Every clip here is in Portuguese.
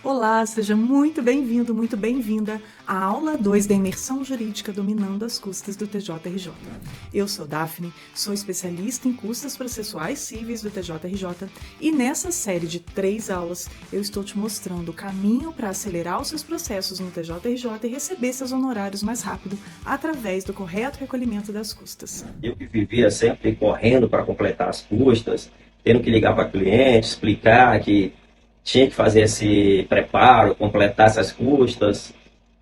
Olá, seja muito bem-vindo, muito bem-vinda à aula 2 da imersão jurídica dominando as custas do TJRJ. Eu sou Daphne, sou especialista em custas processuais cíveis do TJRJ e nessa série de 3 aulas eu estou te mostrando o caminho para acelerar os seus processos no TJRJ e receber seus honorários mais rápido através do correto recolhimento das custas. Eu que vivia sempre correndo para completar as custas, tendo que ligar para cliente, explicar que tinha que fazer esse preparo, completar essas custas.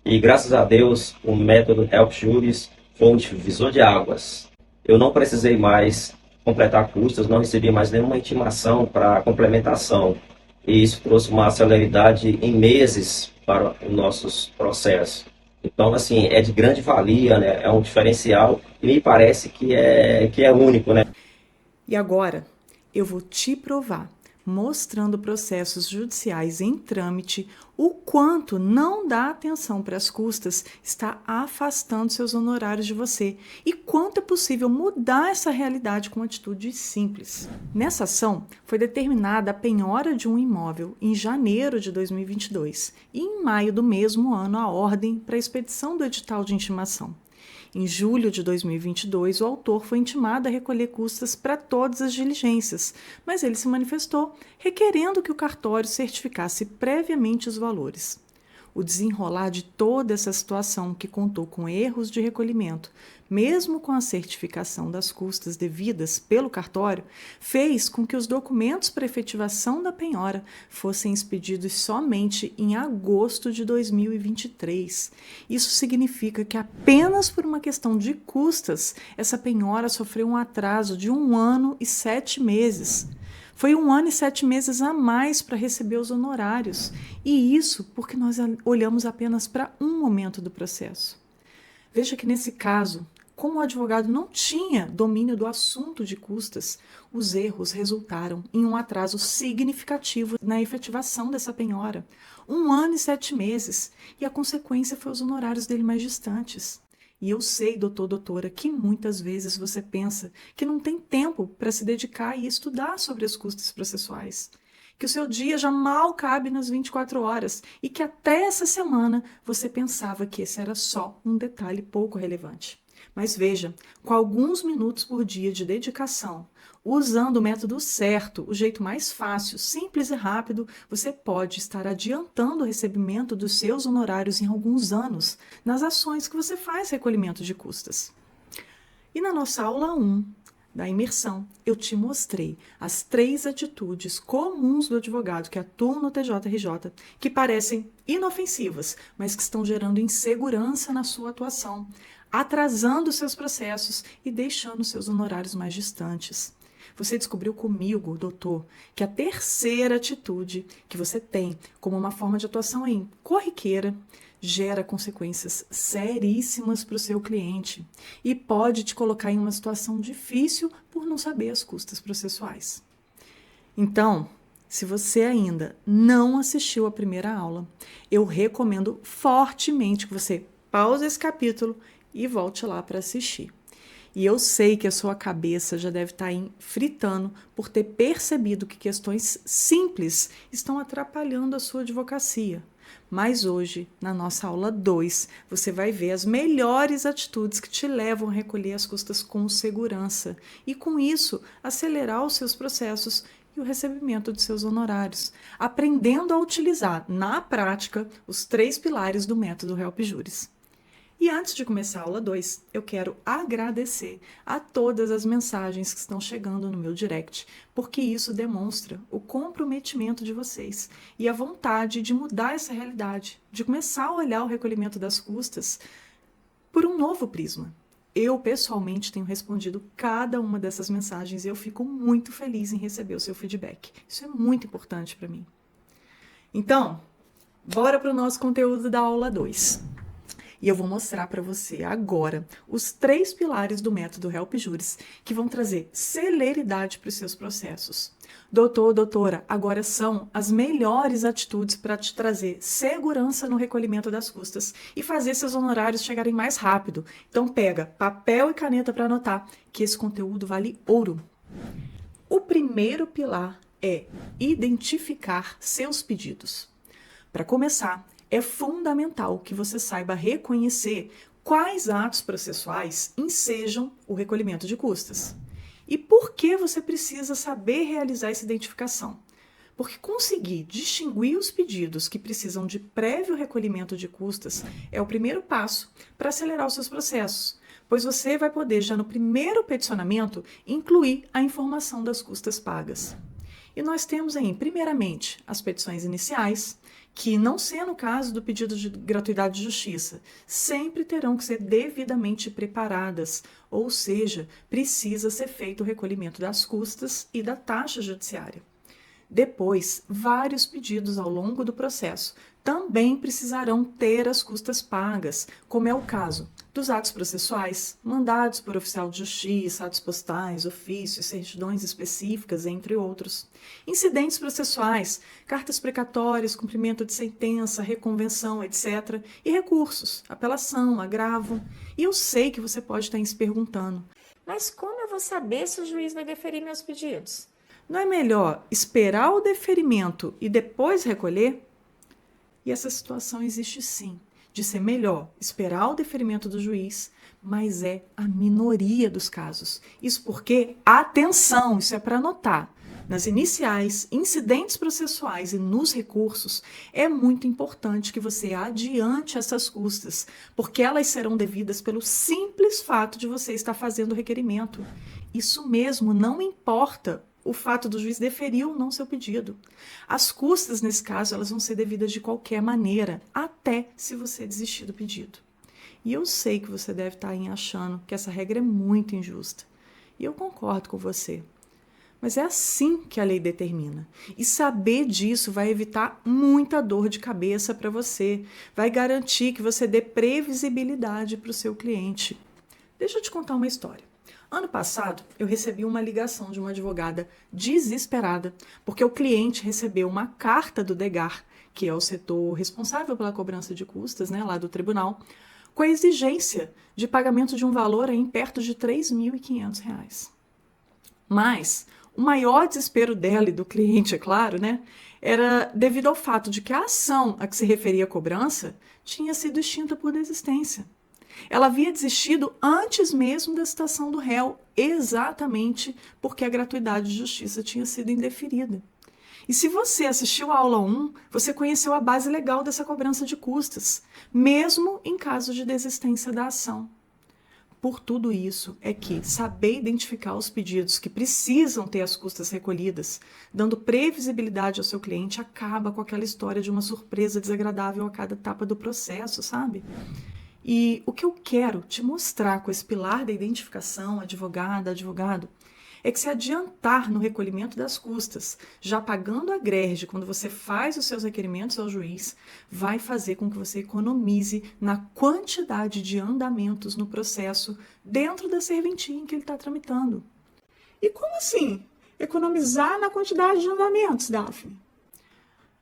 E graças a Deus, o método Help Juris foi um divisor de águas. Eu não precisei mais completar custas, não recebi mais nenhuma intimação para complementação. E isso trouxe uma celeridade em meses para os nossos processos. Então, assim, é de grande valia, né? É um diferencial e me parece que é único, né? E agora eu vou te provar, mostrando processos judiciais em trâmite, o quanto não dar atenção para as custas está afastando seus honorários de você e quanto é possível mudar essa realidade com atitudes simples. Nessa ação, foi determinada a penhora de um imóvel em janeiro de 2022 e em maio do mesmo ano a ordem para a expedição do edital de intimação. Em julho de 2022, o autor foi intimado a recolher custas para todas as diligências, mas ele se manifestou, requerendo que o cartório certificasse previamente os valores. O desenrolar de toda essa situação, que contou com erros de recolhimento, mesmo com a certificação das custas devidas pelo cartório, fez com que os documentos para efetivação da penhora fossem expedidos somente em agosto de 2023. Isso significa que apenas por uma questão de custas, essa penhora sofreu um atraso de 1 ano e 7 meses. Foi 1 ano e 7 meses a mais para receber os honorários. E isso porque nós olhamos apenas para um momento do processo. Veja que nesse caso, como o advogado não tinha domínio do assunto de custas, os erros resultaram em um atraso significativo na efetivação dessa penhora. 1 ano e 7 meses. E a consequência foi os honorários dele mais distantes. E eu sei, doutor, doutora, que muitas vezes você pensa que não tem tempo para se dedicar e estudar sobre as custas processuais, que o seu dia já mal cabe nas 24 horas e que até essa semana você pensava que esse era só um detalhe pouco relevante. Mas veja, com alguns minutos por dia de dedicação, usando o método certo, o jeito mais fácil, simples e rápido, você pode estar adiantando o recebimento dos seus honorários em alguns anos nas ações que você faz recolhimento de custas. E na nossa aula 1 da imersão, eu te mostrei as 3 atitudes comuns do advogado que atua no TJRJ, que parecem inofensivas, mas que estão gerando insegurança na sua atuação, atrasando seus processos e deixando seus honorários mais distantes. Você descobriu comigo, doutor, que a terceira atitude que você tem como uma forma de atuação corriqueira gera consequências seríssimas para o seu cliente e pode te colocar em uma situação difícil por não saber as custas processuais. Então, se você ainda não assistiu a primeira aula, eu recomendo fortemente que você pause esse capítulo e volte lá para assistir. E eu sei que a sua cabeça já deve estar fritando por ter percebido que questões simples estão atrapalhando a sua advocacia. Mas hoje, na nossa aula 2, você vai ver as melhores atitudes que te levam a recolher as custas com segurança e, com isso, acelerar os seus processos e o recebimento de seus honorários, aprendendo a utilizar, na prática, os 3 pilares do método Help Juris. E antes de começar a aula 2, eu quero agradecer a todas as mensagens que estão chegando no meu direct, porque isso demonstra o comprometimento de vocês e a vontade de mudar essa realidade, de começar a olhar o recolhimento das custas por um novo prisma. Eu, pessoalmente, tenho respondido cada uma dessas mensagens e eu fico muito feliz em receber o seu feedback. Isso é muito importante para mim. Então, bora para o nosso conteúdo da aula 2. E eu vou mostrar para você agora os 3 pilares do método Help Juris que vão trazer celeridade para os seus processos. Doutor, doutora, agora são as melhores atitudes para te trazer segurança no recolhimento das custas e fazer seus honorários chegarem mais rápido. Então pega papel e caneta para anotar, que esse conteúdo vale ouro. O primeiro pilar é identificar seus pedidos. Para começar, é fundamental que você saiba reconhecer quais atos processuais ensejam o recolhimento de custas. E por que você precisa saber realizar essa identificação? Porque conseguir distinguir os pedidos que precisam de prévio recolhimento de custas é o primeiro passo para acelerar os seus processos, pois você vai poder, já no primeiro peticionamento, incluir a informação das custas pagas. E nós temos aí, primeiramente, as petições iniciais, que, não sendo o caso do pedido de gratuidade de justiça, sempre terão que ser devidamente preparadas, ou seja, precisa ser feito o recolhimento das custas e da taxa judiciária. Depois, vários pedidos ao longo do processo também precisarão ter as custas pagas, como é o caso dos atos processuais, mandados por oficial de justiça, atos postais, ofícios, certidões específicas, entre outros. Incidentes processuais, cartas precatórias, cumprimento de sentença, reconvenção, etc. E recursos, apelação, agravo. E eu sei que você pode estar se perguntando: mas como eu vou saber se o juiz vai deferir meus pedidos? Não é melhor esperar o deferimento e depois recolher? E essa situação existe sim, de ser melhor esperar o deferimento do juiz, mas é a minoria dos casos. Isso porque, atenção, isso é para anotar, nas iniciais, incidentes processuais e nos recursos, é muito importante que você adiante essas custas, porque elas serão devidas pelo simples fato de você estar fazendo o requerimento. Isso mesmo, não importa o fato do juiz deferir ou não seu pedido. As custas, nesse caso, elas vão ser devidas de qualquer maneira, até se você desistir do pedido. E eu sei que você deve estar aí achando que essa regra é muito injusta. E eu concordo com você. Mas é assim que a lei determina. E saber disso vai evitar muita dor de cabeça para você. Vai garantir que você dê previsibilidade para o seu cliente. Deixa eu te contar uma história. Ano passado, eu recebi uma ligação de uma advogada desesperada, porque o cliente recebeu uma carta do DEGAR, que é o setor responsável pela cobrança de custas, né, lá do tribunal, com a exigência de pagamento de um valor aí perto de R$ 3.500. Mas o maior desespero dela e do cliente, é claro, né, era devido ao fato de que a ação a que se referia a cobrança tinha sido extinta por desistência. Ela havia desistido antes mesmo da citação do réu, exatamente porque a gratuidade de justiça tinha sido indeferida. E se você assistiu à aula 1, você conheceu a base legal dessa cobrança de custas, mesmo em caso de desistência da ação. Por tudo isso é que saber identificar os pedidos que precisam ter as custas recolhidas, dando previsibilidade ao seu cliente, acaba com aquela história de uma surpresa desagradável a cada etapa do processo, sabe? E o que eu quero te mostrar com esse pilar da identificação, advogada, advogado, é que se adiantar no recolhimento das custas, já pagando a grege quando você faz os seus requerimentos ao juiz, vai fazer com que você economize na quantidade de andamentos no processo dentro da serventia em que ele está tramitando. E como assim? Economizar na quantidade de andamentos, Daphne?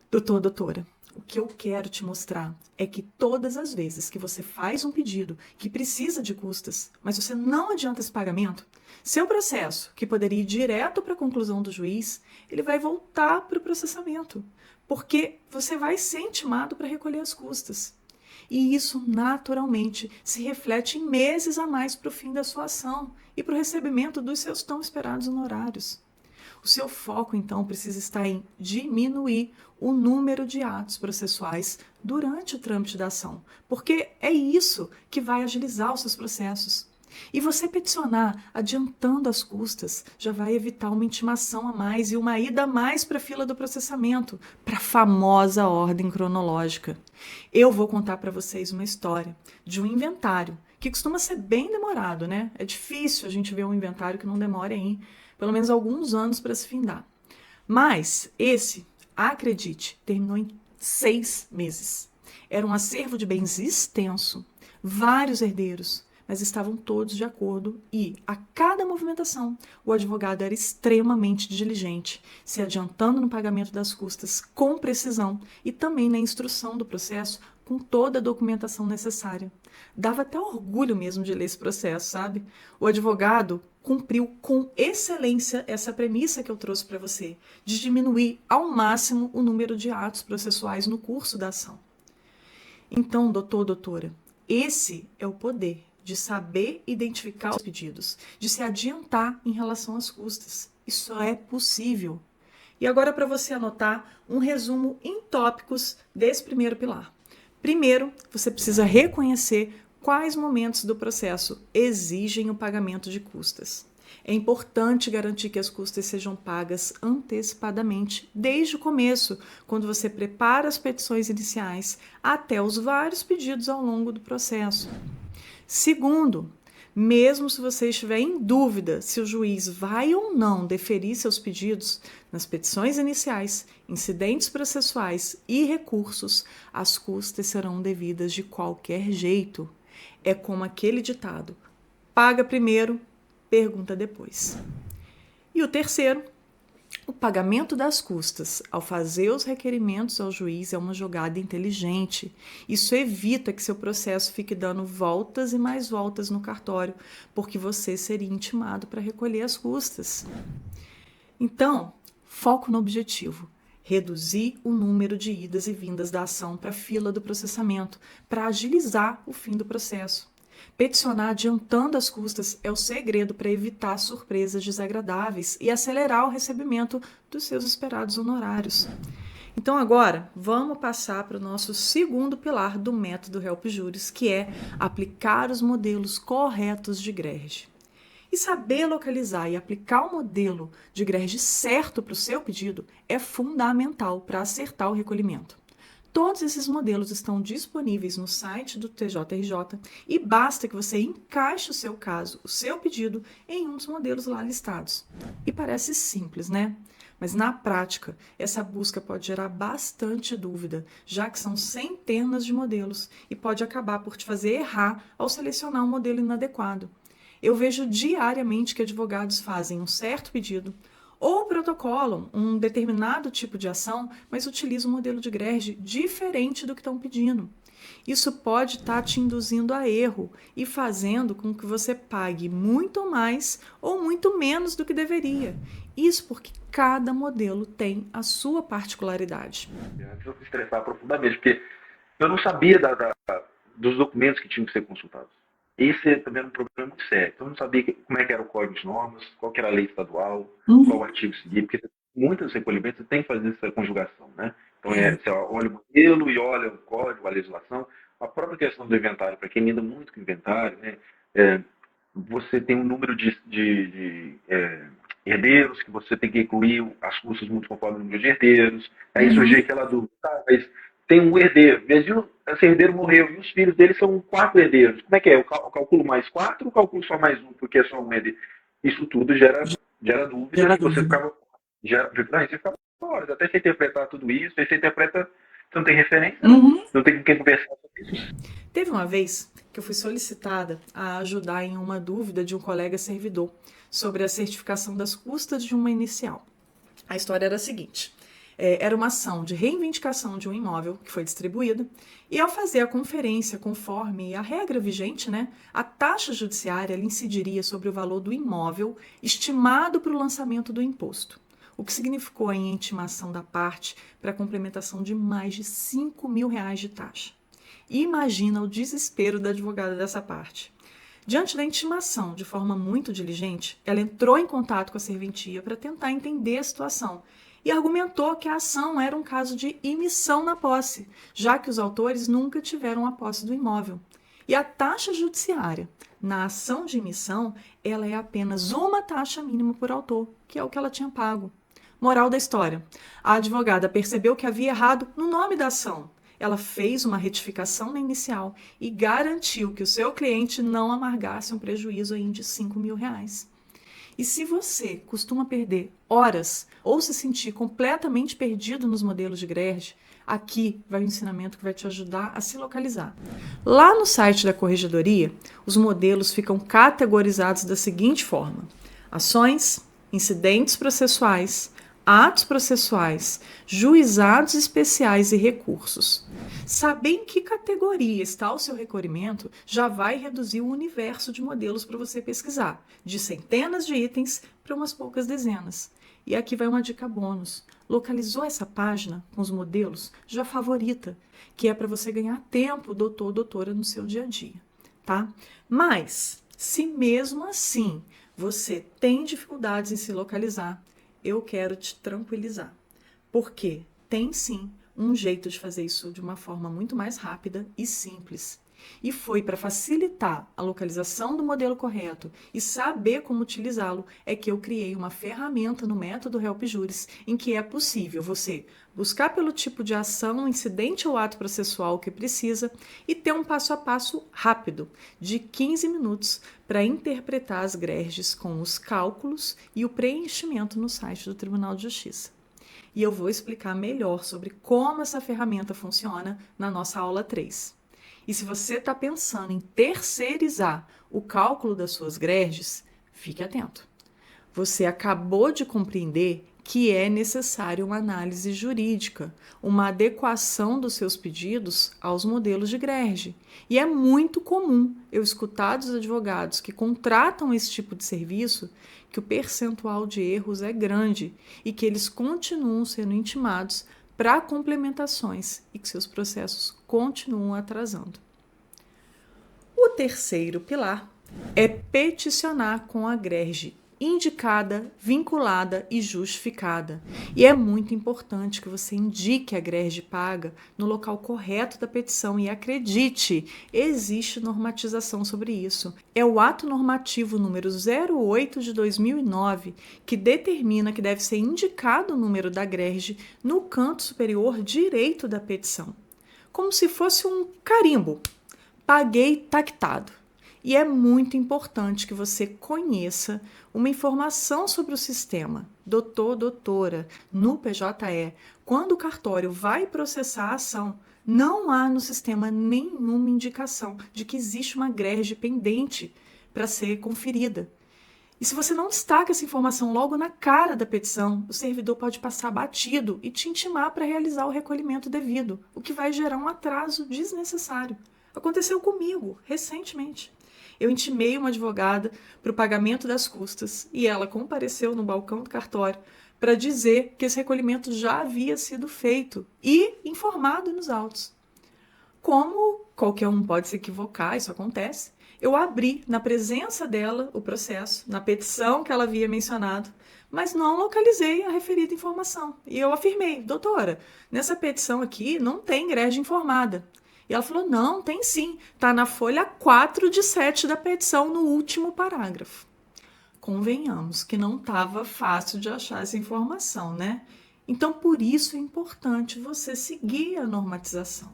Doutora, o que eu quero te mostrar é que todas as vezes que você faz um pedido que precisa de custas, mas você não adianta esse pagamento, seu processo, que poderia ir direto para a conclusão do juiz, ele vai voltar para o processamento, porque você vai ser intimado para recolher as custas. E isso, naturalmente, se reflete em meses a mais para o fim da sua ação e para o recebimento dos seus tão esperados honorários. O seu foco, então, precisa estar em diminuir o número de atos processuais durante o trâmite da ação, porque é isso que vai agilizar os seus processos. E você peticionar adiantando as custas já vai evitar uma intimação a mais e uma ida a mais para a fila do processamento, para a famosa ordem cronológica. Eu vou contar para vocês uma história de um inventário, que costuma ser bem demorado, né? É difícil a gente ver um inventário que não demore aí pelo menos alguns anos para se findar. Mas esse, acredite, terminou em 6 meses. Era um acervo de bens extenso, vários herdeiros, mas estavam todos de acordo e, a cada movimentação, o advogado era extremamente diligente, se adiantando no pagamento das custas com precisão e também na instrução do processo com toda a documentação necessária. Dava até orgulho mesmo de ler esse processo, sabe? O advogado cumpriu com excelência essa premissa que eu trouxe para você, de diminuir ao máximo o número de atos processuais no curso da ação. Então, doutor, doutora, esse é o poder de saber identificar os pedidos, de se adiantar em relação às custas. Isso é possível. E agora, para você anotar um resumo em tópicos desse primeiro pilar. Primeiro, você precisa reconhecer quais momentos do processo exigem o pagamento de custas. É importante garantir que as custas sejam pagas antecipadamente, desde o começo, quando você prepara as petições iniciais, até os vários pedidos ao longo do processo. Segundo, mesmo se você estiver em dúvida se o juiz vai ou não deferir seus pedidos, nas petições iniciais, incidentes processuais e recursos, as custas serão devidas de qualquer jeito. É como aquele ditado: paga primeiro, pergunta depois. E o terceiro, o pagamento das custas ao fazer os requerimentos ao juiz é uma jogada inteligente. Isso evita que seu processo fique dando voltas e mais voltas no cartório, porque você seria intimado para recolher as custas. Então, foco no objetivo. Reduzir o número de idas e vindas da ação para a fila do processamento, para agilizar o fim do processo. Peticionar adiantando as custas é o segredo para evitar surpresas desagradáveis e acelerar o recebimento dos seus esperados honorários. Então agora, vamos passar para o nosso segundo pilar do método Help Juris, que é aplicar os modelos corretos de GRERD. E saber localizar e aplicar o modelo de GRERD certo para o seu pedido é fundamental para acertar o recolhimento. Todos esses modelos estão disponíveis no site do TJRJ e basta que você encaixe o seu caso, o seu pedido, em um dos modelos lá listados. E parece simples, né? Mas na prática, essa busca pode gerar bastante dúvida, já que são centenas de modelos e pode acabar por te fazer errar ao selecionar um modelo inadequado. Eu vejo diariamente que advogados fazem um certo pedido ou protocolam um determinado tipo de ação, mas utilizam um modelo de GRERD diferente do que estão pedindo. Isso pode estar te induzindo a erro e fazendo com que você pague muito mais ou muito menos do que deveria. Isso porque cada modelo tem a sua particularidade. Eu me estressar profundamente, porque eu não sabia dos documentos que tinham que ser consultados. Esse também era um problema muito sério. Então, eu não sabia como é que era o código de normas, qual que era a lei estadual, qual o artigo seguir, porque muitos recolhimentos você tem que fazer essa conjugação, né? Então, você olha o modelo e olha o código, a legislação. A própria questão do inventário, para quem lida muito com inventário, né? Você tem um número de herdeiros, que você tem que incluir as custas muito conforme o número de herdeiros. Aí surgiu aquela dúvida, mas tem um herdeiro, esse herdeiro morreu e os filhos dele são 4 herdeiros. Como é que é? Eu calculo mais 4 ou calculo só mais um, porque é só um herdeiro? Isso tudo gera dúvida. Você ficava horas até você interpretar tudo isso. Aí você interpreta, você não tem referência, não tem com quem conversar sobre isso. Teve uma vez que eu fui solicitada a ajudar em uma dúvida de um colega servidor sobre a certificação das custas de uma inicial. A história era a seguinte: era uma ação de reivindicação de um imóvel que foi distribuída, e ao fazer a conferência conforme a regra vigente, né, a taxa judiciária incidiria sobre o valor do imóvel estimado para o lançamento do imposto, o que significou a intimação da parte para a complementação de mais de R$5.000 de taxa. E imagina o desespero da advogada dessa parte. Diante da intimação, de forma muito diligente, ela entrou em contato com a serventia para tentar entender a situação e argumentou que a ação era um caso de imissão na posse, já que os autores nunca tiveram a posse do imóvel. E a taxa judiciária na ação de imissão, ela é apenas uma taxa mínima por autor, que é o que ela tinha pago. Moral da história: a advogada percebeu que havia errado no nome da ação. Ela fez uma retificação na inicial e garantiu que o seu cliente não amargasse um prejuízo aí de R$5.000. E se você costuma perder horas ou se sentir completamente perdido nos modelos de GRERD, Aqui vai o ensinamento que vai te ajudar a se localizar. Lá no site da Corregedoria, os modelos ficam categorizados da seguinte forma: ações, incidentes processuais, atos processuais, juizados especiais e recursos. Saber em que categoria está o seu requerimento já vai reduzir o universo de modelos para você pesquisar, de centenas de itens para umas poucas dezenas. E aqui vai uma dica bônus. Localizou essa página com os modelos? Já favorita, que é para você ganhar tempo, doutor ou doutora, no seu dia a dia, tá? Mas, se mesmo assim você tem dificuldades em se localizar, eu quero te tranquilizar. Porque tem sim um jeito de fazer isso de uma forma muito mais rápida e simples. E foi para facilitar a localização do modelo correto e saber como utilizá-lo é que eu criei uma ferramenta no método Help Juris em que é possível você buscar pelo tipo de ação, incidente ou ato processual que precisa e ter um passo a passo rápido de 15 minutos para interpretar as greges com os cálculos e o preenchimento no site do Tribunal de Justiça. E eu vou explicar melhor sobre como essa ferramenta funciona na nossa aula 3. E se você está pensando em terceirizar o cálculo das suas greges, fique atento. Você acabou de compreender que é necessário uma análise jurídica, uma adequação dos seus pedidos aos modelos de grege. E é muito comum eu escutar dos advogados que contratam esse tipo de serviço que o percentual de erros é grande e que eles continuam sendo intimados para complementações e que seus processos continuam atrasando. O terceiro pilar é peticionar com a grege indicada, vinculada e justificada. E é muito importante que você indique a grege paga no local correto da petição. E acredite, existe normatização sobre isso. É o ato normativo número 08 de 2009 que determina que deve ser indicado o número da grege no canto superior direito da petição. Como se fosse um carimbo. Paguei tactado. E é muito importante que você conheça uma informação sobre o sistema, doutor, doutora, no PJE. Quando o cartório vai processar a ação, não há no sistema nenhuma indicação de que existe uma grege pendente para ser conferida. E se você não destaca essa informação logo na cara da petição, o servidor pode passar batido e te intimar para realizar o recolhimento devido, o que vai gerar um atraso desnecessário. Aconteceu comigo recentemente. Eu intimei uma advogada para o pagamento das custas e ela compareceu no balcão do cartório para dizer que esse recolhimento já havia sido feito e informado nos autos. Como qualquer um pode se equivocar, isso acontece, eu abri na presença dela o processo, na petição que ela havia mencionado, mas não localizei a referida informação. E eu afirmei, doutora, nessa petição aqui não tem grege informada. E ela falou, não, tem sim, está na folha 4 de 7 da petição, no último parágrafo. Convenhamos que não estava fácil de achar essa informação, né? Então, por isso é importante você seguir a normatização.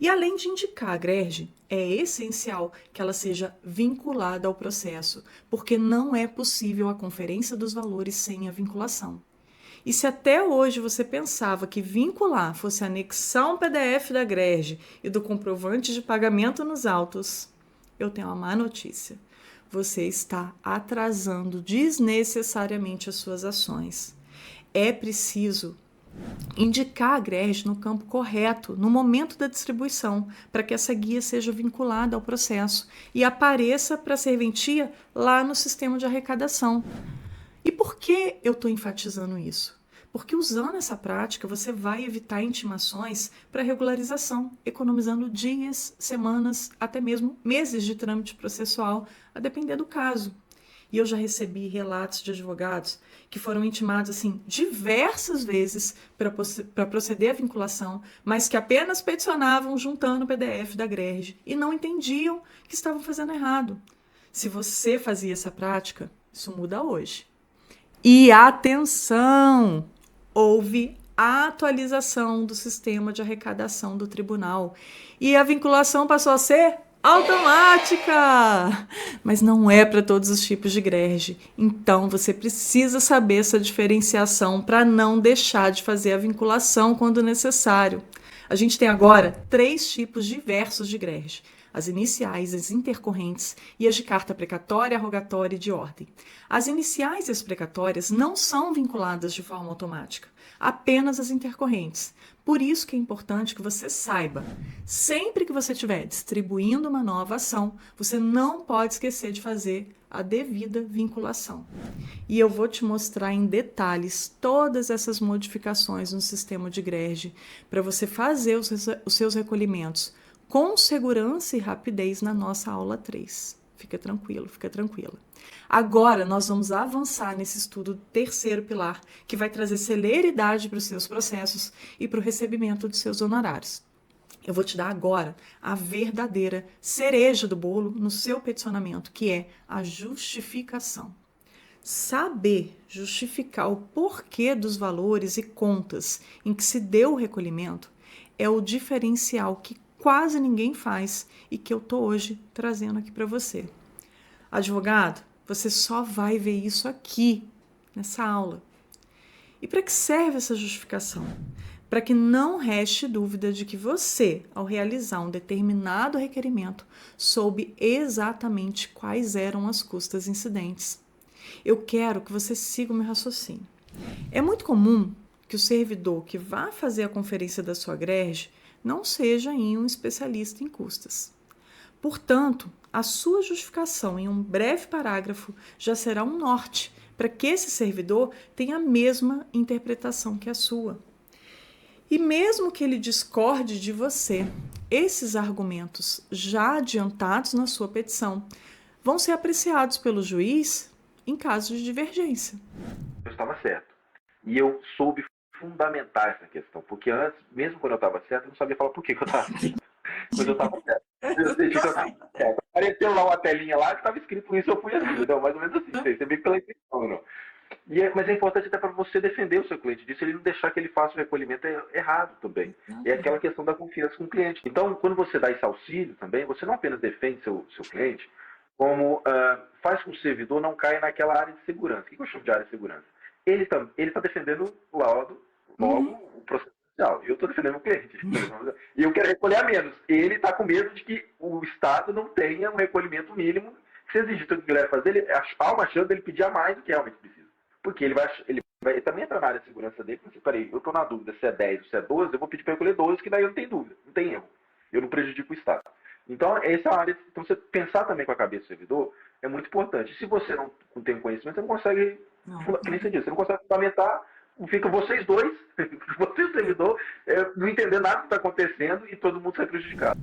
E além de indicar a grege, é essencial que ela seja vinculada ao processo, porque não é possível a conferência dos valores sem a vinculação. E se até hoje você pensava que vincular fosse anexar um PDF da grege e do comprovante de pagamento nos autos, eu tenho uma má notícia. Você está atrasando desnecessariamente as suas ações. É preciso indicar a grege no campo correto, no momento da distribuição, para que essa guia seja vinculada ao processo e apareça para a serventia lá no sistema de arrecadação. E por que eu estou enfatizando isso? Porque usando essa prática, você vai evitar intimações para regularização, economizando dias, semanas, até mesmo meses de trâmite processual, a depender do caso. E eu já recebi relatos de advogados que foram intimados assim diversas vezes para proceder à vinculação, mas que apenas peticionavam juntando o PDF da grege e não entendiam que estavam fazendo errado. Se você fazia essa prática, isso muda hoje. E atenção! Houve a atualização do sistema de arrecadação do tribunal e a vinculação passou a ser automática! Mas não é para todos os tipos de grege. Então você precisa saber essa diferenciação para não deixar de fazer a vinculação quando necessário. A gente tem agora 3 tipos diversos de grege: as iniciais, as intercorrentes e as de carta precatória, rogatória e de ordem. As iniciais e as precatórias não são vinculadas de forma automática, apenas as intercorrentes. Por isso que é importante que você saiba, sempre que você estiver distribuindo uma nova ação, você não pode esquecer de fazer a devida vinculação. E eu vou te mostrar em detalhes todas essas modificações no sistema de grege para você fazer os seus recolhimentos com segurança e rapidez na nossa aula 3. Fica tranquilo, fica tranquila. Agora nós vamos avançar nesse estudo do terceiro pilar, que vai trazer celeridade para os seus processos e para o recebimento dos seus honorários. Eu vou te dar agora a verdadeira cereja do bolo no seu peticionamento, que é a justificação. Saber justificar o porquê dos valores e contas em que se deu o recolhimento é o diferencial que quase ninguém faz e que eu estou hoje trazendo aqui para você. Advogado, você só vai ver isso aqui, nessa aula. E para que serve essa justificação? Para que não reste dúvida de que você, ao realizar um determinado requerimento, soube exatamente quais eram as custas incidentes. Eu quero que você siga o meu raciocínio. É muito comum que o servidor que vá fazer a conferência da sua grege não seja um especialista em custas. Portanto, a sua justificação em um breve parágrafo já será um norte para que esse servidor tenha a mesma interpretação que a sua. E mesmo que ele discorde de você, esses argumentos já adiantados na sua petição vão ser apreciados pelo juiz em caso de divergência. Eu estava certo. E eu soube fundamentar essa questão, porque antes, mesmo quando eu estava certo, eu não sabia falar por que eu estava certo. Mas eu estava certo. Eu senti que eu estava certo. Apareceu lá uma telinha lá que estava escrito isso, eu fui assim. Então, mais ou menos assim. Você vê pela intenção, não. Mas é importante até para você defender o seu cliente disso, ele não deixar que ele faça o recolhimento errado também. É aquela questão da confiança com o cliente. Então, quando você dá esse auxílio também, você não apenas defende seu cliente, como faz com que o servidor não caia naquela área de segurança. O que eu chamo de área de segurança? Ele está defendendo logo o processo judicial. Eu estou defendendo o cliente. E eu quero recolher a menos. Ele está com medo de que o Estado não tenha um recolhimento mínimo. Se exigir tudo que ele vai fazer, há uma chance dele pedir a mais do que realmente precisa. Porque ele também entra na área de segurança dele. Porque, peraí, eu estou na dúvida se é 10 ou se é 12, eu vou pedir para recolher 12, que daí eu não tenho dúvida, não tem erro. Eu não prejudico o Estado. Então, essa é a área. Então, você pensar também com a cabeça do servidor é muito importante. Se você não tem conhecimento, você não consegue. Você não consegue fundamentar. Fica vocês dois, você e o servidor, não entender nada que está acontecendo e todo mundo sai prejudicado.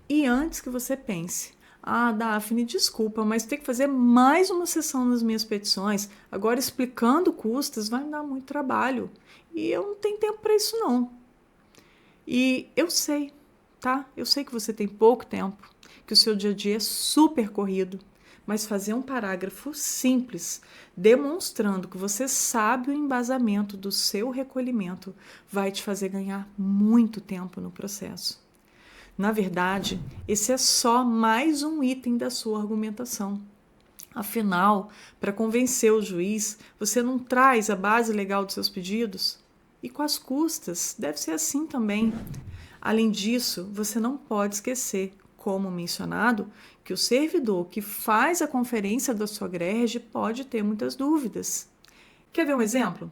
E antes que você pense, Daphne, desculpa, mas tem que fazer mais uma sessão nas minhas petições, agora explicando custas vai me dar muito trabalho. E eu não tenho tempo para isso, não. E eu sei, tá? Eu sei que você tem pouco tempo, que o seu dia a dia é super corrido, mas fazer um parágrafo simples, demonstrando que você sabe o embasamento do seu recolhimento, vai te fazer ganhar muito tempo no processo. Na verdade, esse é só mais um item da sua argumentação. Afinal, para convencer o juiz, você não traz a base legal dos seus pedidos? E com as custas, deve ser assim também. Além disso, você não pode esquecer, como mencionado, que o servidor que faz a conferência da sua grege pode ter muitas dúvidas. Quer ver um exemplo?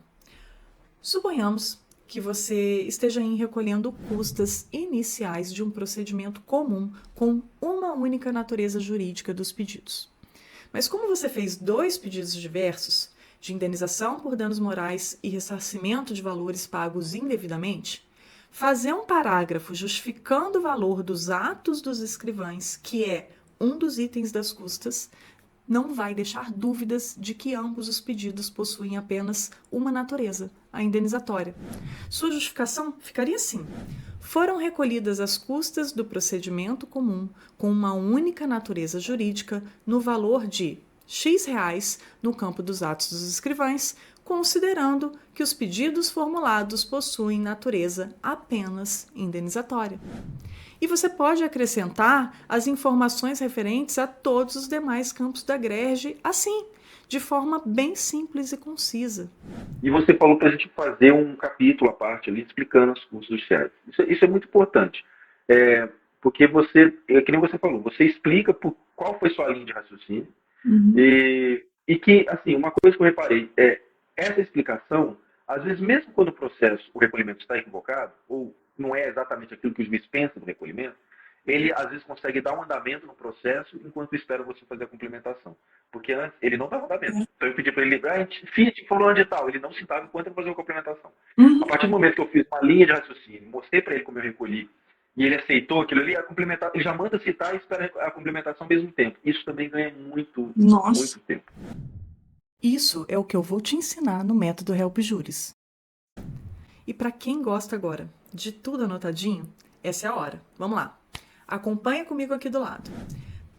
Suponhamos que você esteja recolhendo custas iniciais de um procedimento comum com uma única natureza jurídica dos pedidos. Mas como você fez 2 pedidos diversos, de indenização por danos morais e ressarcimento de valores pagos indevidamente, fazer um parágrafo justificando o valor dos atos dos escrivães, que é um dos itens das custas, não vai deixar dúvidas de que ambos os pedidos possuem apenas uma natureza, a indenizatória. Sua justificação ficaria assim: foram recolhidas as custas do procedimento comum com uma única natureza jurídica no valor de X reais no campo dos atos dos escrivães, considerando que os pedidos formulados possuem natureza apenas indenizatória. E você pode acrescentar as informações referentes a todos os demais campos da GRERG assim, de forma bem simples e concisa. E você falou para a gente fazer um capítulo à parte ali explicando os custos judiciais. Isso é muito importante. Porque você, que nem você falou, você explica qual foi sua linha de raciocínio. E que, assim, uma coisa que eu reparei essa explicação, às vezes, mesmo quando o recolhimento está equivocado, ou não é exatamente aquilo que o juiz pensa do recolhimento, ele, às vezes, consegue dar um andamento no processo enquanto espera você fazer a complementação. Porque antes, ele não dava andamento. Então, eu pedi para ele, cite fulano de tal. Ele não citava enquanto eu fazia a complementação. A partir do momento que eu fiz uma linha de raciocínio, mostrei para ele como eu recolhi, e ele aceitou aquilo ali, ele já manda citar e espera a complementação ao mesmo tempo. Isso também ganha muito tempo. Isso é o que eu vou te ensinar no método Help Juris. E para quem gosta agora de tudo anotadinho, essa é a hora. Vamos lá. Acompanha comigo aqui do lado.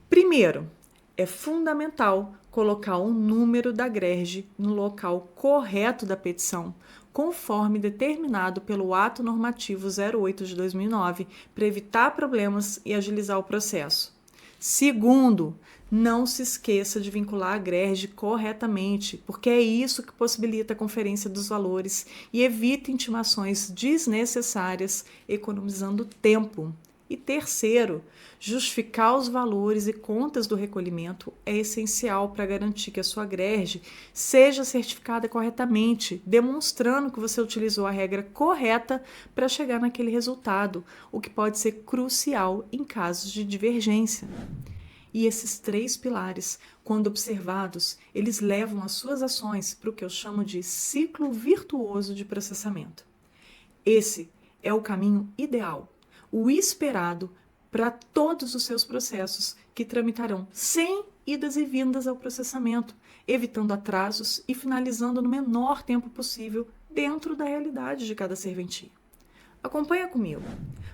Primeiro, é fundamental colocar o número da GRERG no local correto da petição, conforme determinado pelo Ato Normativo 08 de 2009, para evitar problemas e agilizar o processo. Segundo, não se esqueça de vincular a GRERG corretamente, porque é isso que possibilita a conferência dos valores e evita intimações desnecessárias, economizando tempo. E terceiro, justificar os valores e contas do recolhimento é essencial para garantir que a sua GRERG seja certificada corretamente, demonstrando que você utilizou a regra correta para chegar naquele resultado, o que pode ser crucial em casos de divergência. E esses 3 pilares, quando observados, eles levam as suas ações para o que eu chamo de ciclo virtuoso de processamento. Esse é o caminho ideal, o esperado para todos os seus processos que tramitarão sem idas e vindas ao processamento, evitando atrasos e finalizando no menor tempo possível dentro da realidade de cada serventia. Acompanha comigo.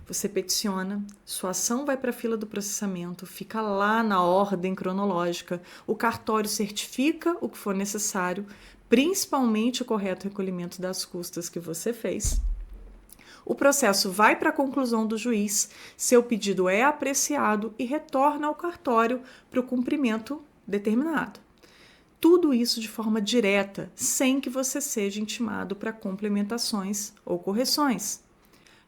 Você peticiona, sua ação vai para a fila do processamento, fica lá na ordem cronológica, o cartório certifica o que for necessário, principalmente o correto recolhimento das custas que você fez. O processo vai para a conclusão do juiz, seu pedido é apreciado e retorna ao cartório para o cumprimento determinado. Tudo isso de forma direta, sem que você seja intimado para complementações ou correções.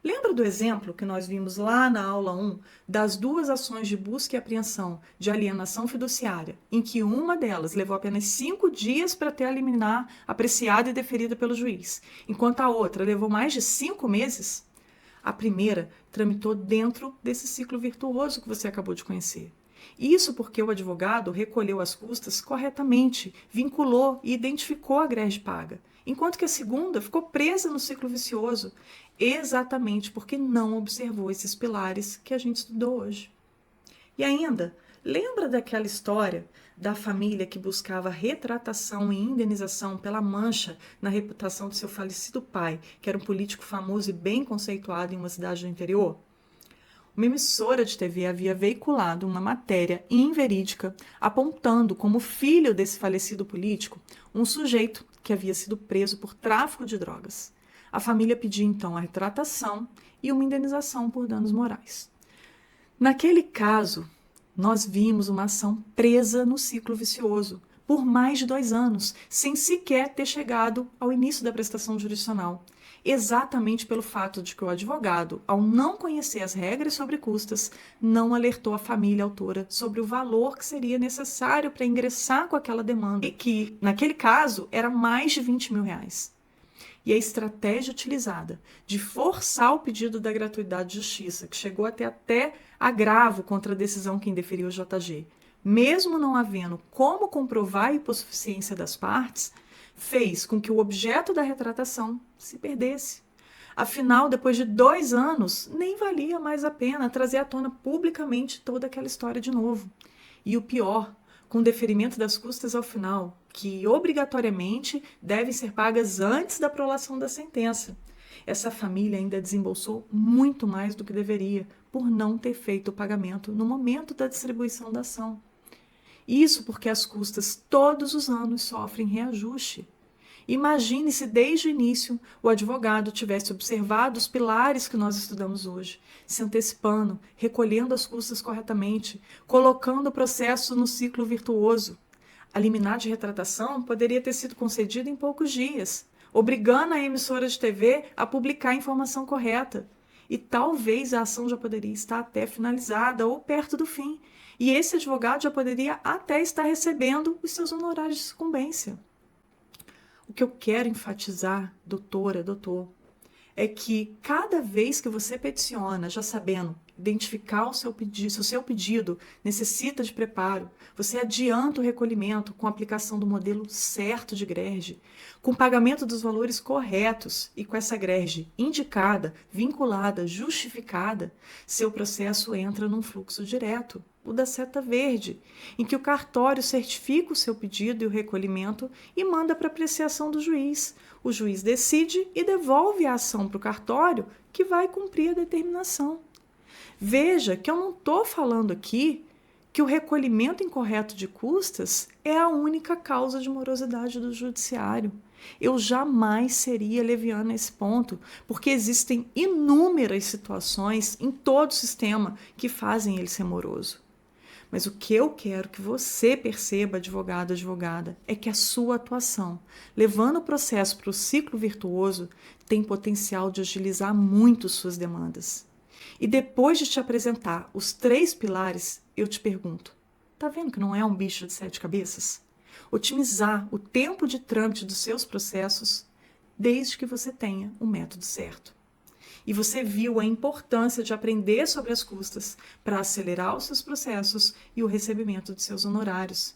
Lembra do exemplo que nós vimos lá na aula 1 das 2 ações de busca e apreensão de alienação fiduciária, em que uma delas levou apenas 5 dias para ter a liminar apreciada e deferida pelo juiz, enquanto a outra levou mais de 5 meses? A primeira tramitou dentro desse ciclo virtuoso que você acabou de conhecer. Isso porque o advogado recolheu as custas corretamente, vinculou e identificou a GRERG paga, enquanto que a segunda ficou presa no ciclo vicioso, exatamente porque não observou esses pilares que a gente estudou hoje. E ainda, lembra daquela história da família que buscava retratação e indenização pela mancha na reputação de seu falecido pai, que era um político famoso e bem conceituado em uma cidade do interior? Uma emissora de TV havia veiculado uma matéria inverídica apontando como filho desse falecido político um sujeito que havia sido preso por tráfico de drogas. A família pediu então a retratação e uma indenização por danos morais. Naquele caso, nós vimos uma ação presa no ciclo vicioso por mais de 2 anos, sem sequer ter chegado ao início da prestação jurisdicional, exatamente pelo fato de que o advogado, ao não conhecer as regras sobre custas, não alertou a família autora sobre o valor que seria necessário para ingressar com aquela demanda, e que, naquele caso, era mais de R$20 mil. E a estratégia utilizada de forçar o pedido da gratuidade de justiça, que chegou até agravo contra a decisão que indeferiu o JG, mesmo não havendo como comprovar a hipossuficiência das partes, fez com que o objeto da retratação se perdesse. Afinal, depois de 2 anos, nem valia mais a pena trazer à tona publicamente toda aquela história de novo. E o pior, com o deferimento das custas ao final, que obrigatoriamente devem ser pagas antes da prolação da sentença. Essa família ainda desembolsou muito mais do que deveria, por não ter feito o pagamento no momento da distribuição da ação. Isso porque as custas todos os anos sofrem reajuste. Imagine se desde o início o advogado tivesse observado os pilares que nós estudamos hoje, se antecipando, recolhendo as custas corretamente, colocando o processo no ciclo virtuoso. A liminar de retratação poderia ter sido concedida em poucos dias, obrigando a emissora de TV a publicar a informação correta. E talvez a ação já poderia estar até finalizada ou perto do fim, e esse advogado já poderia até estar recebendo os seus honorários de sucumbência. O que eu quero enfatizar, doutora, doutor, é que cada vez que você peticiona, já sabendo identificar o seu pedido, se o seu pedido necessita de preparo, você adianta o recolhimento com a aplicação do modelo certo de grege, com o pagamento dos valores corretos e com essa grege indicada, vinculada, justificada, seu processo entra num fluxo direto, o da seta verde, em que o cartório certifica o seu pedido e o recolhimento e manda para apreciação do juiz. O juiz decide e devolve a ação para o cartório, que vai cumprir a determinação. Veja que eu não estou falando aqui que o recolhimento incorreto de custas é a única causa de morosidade do judiciário. Eu jamais seria leviana nesse ponto, porque existem inúmeras situações em todo o sistema que fazem ele ser moroso. Mas o que eu quero que você perceba, advogado, advogada, é que a sua atuação, levando o processo para o ciclo virtuoso, tem potencial de agilizar muito suas demandas. E depois de te apresentar os 3 pilares, eu te pergunto, tá vendo que não é um bicho de 7 cabeças? Otimizar o tempo de trâmite dos seus processos, desde que você tenha o método certo. E você viu a importância de aprender sobre as custas para acelerar os seus processos e o recebimento de seus honorários.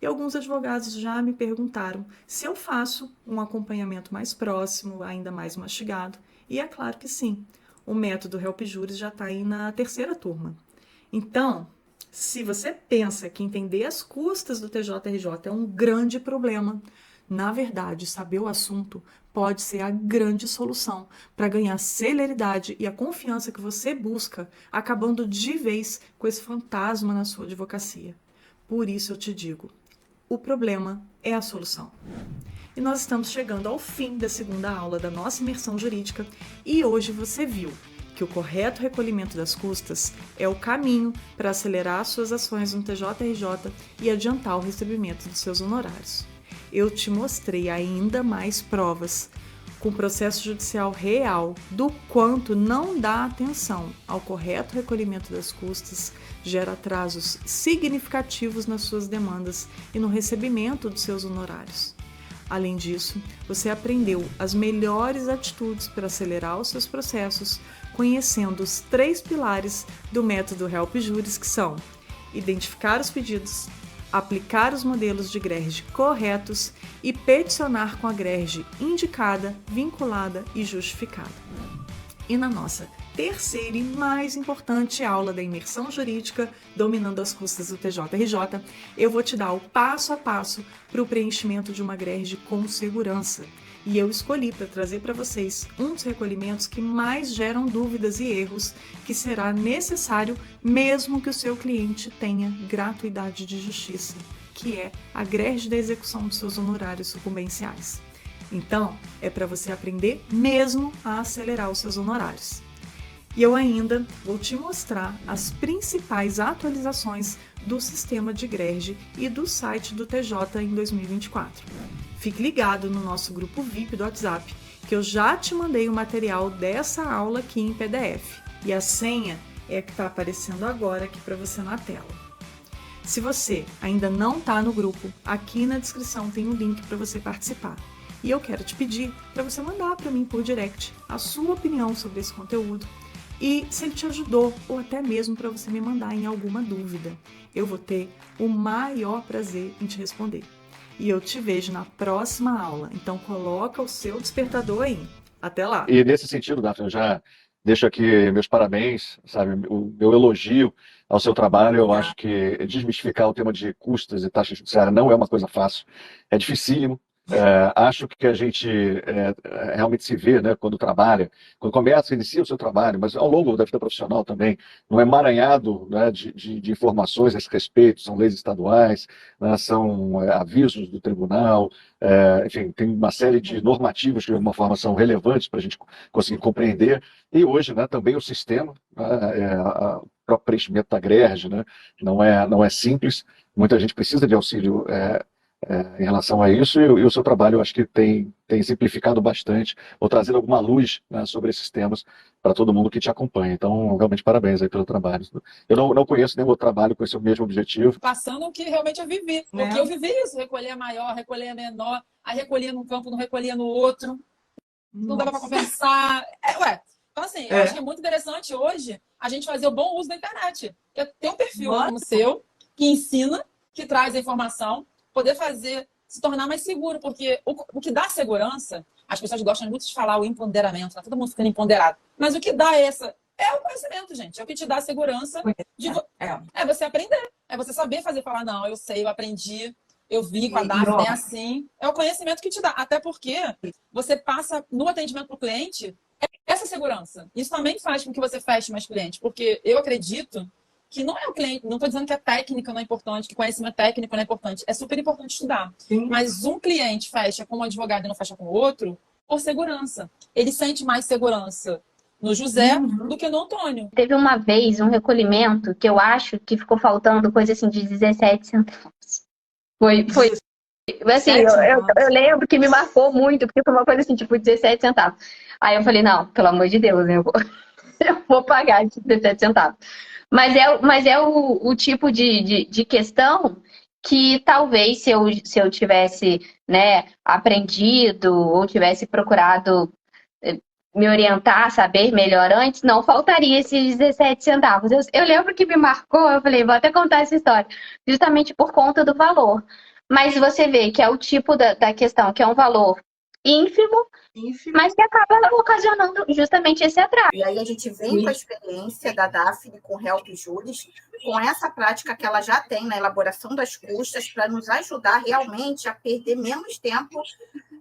E alguns advogados já me perguntaram se eu faço um acompanhamento mais próximo, ainda mais mastigado. E é claro que sim, o método Help Juris já está aí na 3ª turma. Então, se você pensa que entender as custas do TJRJ é um grande problema, na verdade, saber o assunto pode ser a grande solução para ganhar celeridade e a confiança que você busca, acabando de vez com esse fantasma na sua advocacia. Por isso eu te digo, o problema é a solução. E nós estamos chegando ao fim da 2ª aula da nossa imersão jurídica e hoje você viu que o correto recolhimento das custas é o caminho para acelerar suas ações no TJRJ e adiantar o recebimento dos seus honorários. Eu te mostrei ainda mais provas, com processo judicial real, do quanto não dar atenção ao correto recolhimento das custas gera atrasos significativos nas suas demandas e no recebimento dos seus honorários. Além disso, você aprendeu as melhores atitudes para acelerar os seus processos, conhecendo os 3 pilares do método Help Juris, que são identificar os pedidos, aplicar os modelos de grege corretos e peticionar com a grege indicada, vinculada e justificada. E na nossa 3ª e mais importante aula da imersão jurídica, dominando as custas do TJRJ, eu vou te dar o passo a passo para o preenchimento de uma grege com segurança. E eu escolhi para trazer para vocês um dos recolhimentos que mais geram dúvidas e erros, que será necessário mesmo que o seu cliente tenha gratuidade de justiça, que é a grege da execução dos seus honorários sucumbenciais. Então, é para você aprender mesmo a acelerar os seus honorários. E eu ainda vou te mostrar as principais atualizações do sistema de grege e do site do TJ em 2024. Fique ligado no nosso grupo VIP do WhatsApp, que eu já te mandei o material dessa aula aqui em PDF. E a senha é a que está aparecendo agora aqui para você na tela. Se você ainda não está no grupo, aqui na descrição tem um link para você participar. E eu quero te pedir para você mandar para mim por direct a sua opinião sobre esse conteúdo e se ele te ajudou ou até mesmo para você me mandar em alguma dúvida. Eu vou ter o maior prazer em te responder. E eu te vejo na próxima aula. Então coloca o seu despertador aí. Até lá! E nesse sentido, Daphne, eu já deixo aqui meus parabéns, sabe, o meu elogio ao seu trabalho. Eu acho que desmistificar o tema de custas e taxas judiciárias não é uma coisa fácil. É dificílimo, Acho que a gente realmente se vê, né, quando trabalha, quando começa, inicia o seu trabalho, mas ao longo da vida profissional também, não é emaranhado, né, de informações a esse respeito, são leis estaduais, né, são avisos do tribunal, enfim, tem uma série de normativas que de alguma forma são relevantes para a gente conseguir compreender, e hoje, né, também o sistema, né, o próprio preenchimento da greve, né, não é simples, muita gente precisa de auxílio em relação a isso, e o seu trabalho eu acho que tem simplificado bastante, ou trazendo alguma luz, né, sobre esses temas para todo mundo que te acompanha. Então, realmente, parabéns aí pelo trabalho. Eu não conheço nenhum outro trabalho com esse mesmo objetivo. Passando o que realmente eu vivi. Porque eu vivi isso, recolher maior, recolher menor, aí recolhia num campo, não recolhia no outro. Não dava para compensar. Então, assim, eu acho que é muito interessante hoje a gente fazer o bom uso da internet. Tem um perfil como o seu, que ensina, que traz a informação, poder se tornar mais seguro, porque o que dá segurança, as pessoas gostam muito de falar o empoderamento, tá todo mundo ficando empoderado, mas o que dá é o conhecimento, gente, é o que te dá segurança é você aprender, é você saber falar, não, eu sei, eu aprendi, eu vi com a Daphne, é assim, é o conhecimento que te dá, até porque você passa no atendimento para o cliente essa segurança, isso também faz com que você feche mais clientes, porque eu acredito que não é o cliente, não estou dizendo que a técnica não é importante, que conhecimento técnico não é importante. É super importante estudar. Sim. Mas um cliente fecha com um advogado e não fecha com o outro por segurança. Ele sente mais segurança no José do que no Antônio. Teve uma vez um recolhimento que eu acho que ficou faltando coisa assim de 17 centavos. Foi assim, eu lembro que me marcou muito, porque foi uma coisa assim, tipo 17 centavos. Aí eu falei, não, pelo amor de Deus, eu vou pagar de 17 centavos. Mas é o tipo de questão que talvez se eu tivesse, né, aprendido ou tivesse procurado me orientar, saber melhor antes, não faltaria esses 17 centavos. Eu lembro que me marcou, eu falei, vou até contar essa história, justamente por conta do valor. Mas você vê que é o tipo da questão, que é um valor ínfimo, mas que acaba ocasionando justamente esse atraso. E aí a gente vem com a experiência da Daphne com o Help Juris, com essa prática que ela já tem na elaboração das custas, para nos ajudar realmente a perder menos tempo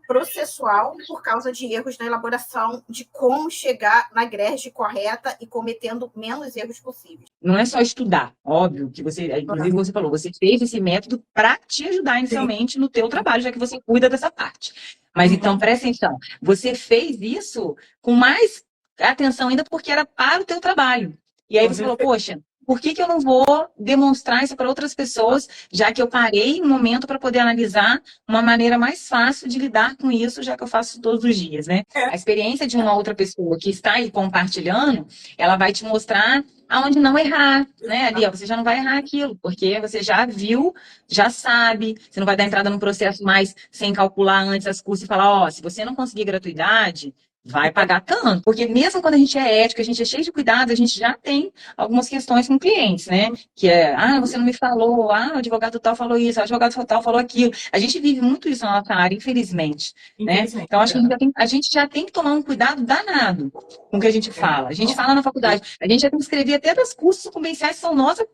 processual por causa de erros na elaboração de como chegar na greve correta e cometendo menos erros possíveis. Não é só estudar, óbvio que você, inclusive você falou, você fez esse método para te ajudar inicialmente no teu trabalho, já que você cuida dessa parte. Mas então, presta atenção, você fez isso com mais atenção ainda porque era para o teu trabalho. E aí você falou, poxa, por que eu não vou demonstrar isso para outras pessoas, já que eu parei um momento para poder analisar uma maneira mais fácil de lidar com isso, já que eu faço todos os dias, né? A experiência de uma outra pessoa que está aí compartilhando, ela vai te mostrar aonde não errar, né? Ali, ó, você já não vai errar aquilo, porque você já viu, já sabe, você não vai dar entrada no processo mais sem calcular antes as custas e falar, ó, se você não conseguir gratuidade, vai pagar tanto. Porque mesmo quando a gente é ético, a gente é cheio de cuidados, a gente já tem algumas questões com clientes, né? Que é, você não me falou, o advogado tal falou isso, o advogado tal falou aquilo. A gente vive muito isso na nossa área, infelizmente. Né? Então, acho que a gente já tem que tomar um cuidado danado com o que a gente fala. A gente fala na faculdade, a gente já tem que escrever até das custas sucumbenciais que são nossas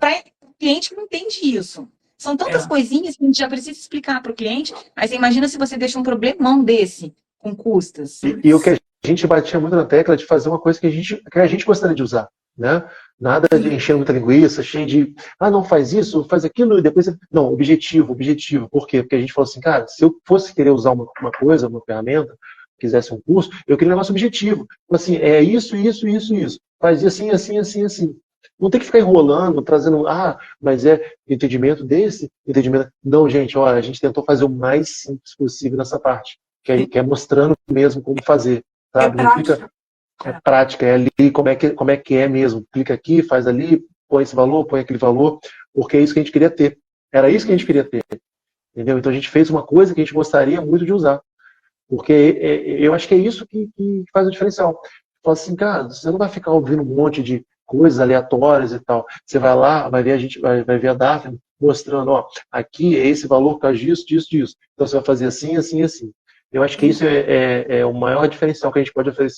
para cliente que não entende isso. São tantas coisinhas que a gente já precisa explicar para o cliente, mas você imagina se você deixa um problemão desse com custas. E o que a gente batia muito na tecla de fazer uma coisa que a gente gostaria de usar, né? Nada de encher muita linguiça, cheio de, não faz isso, faz aquilo, e depois... Não, objetivo. Por quê? Porque a gente falou assim, cara, se eu fosse querer usar uma coisa, uma ferramenta, quisesse um curso, eu queria um negócio objetivo. Assim, é isso. Faz assim. Não tem que ficar enrolando, trazendo, mas é entendimento desse, entendimento... Não, gente, olha, a gente tentou fazer o mais simples possível nessa parte. Que é mostrando mesmo como fazer, sabe? Não fica prática, é ali como é que é mesmo. Clica aqui, faz ali, põe esse valor, põe aquele valor, porque é isso que a gente queria ter. Era isso que a gente queria ter. Entendeu? Então a gente fez uma coisa que a gente gostaria muito de usar. Porque eu acho que é isso que faz o diferencial. Fala assim, cara, você não vai ficar ouvindo um monte de coisas aleatórias e tal. Você vai lá, vai ver a Daphne mostrando, aqui é esse valor por causa disso. Então você vai fazer assim. Eu acho que isso é o maior diferencial que a gente pode oferecer.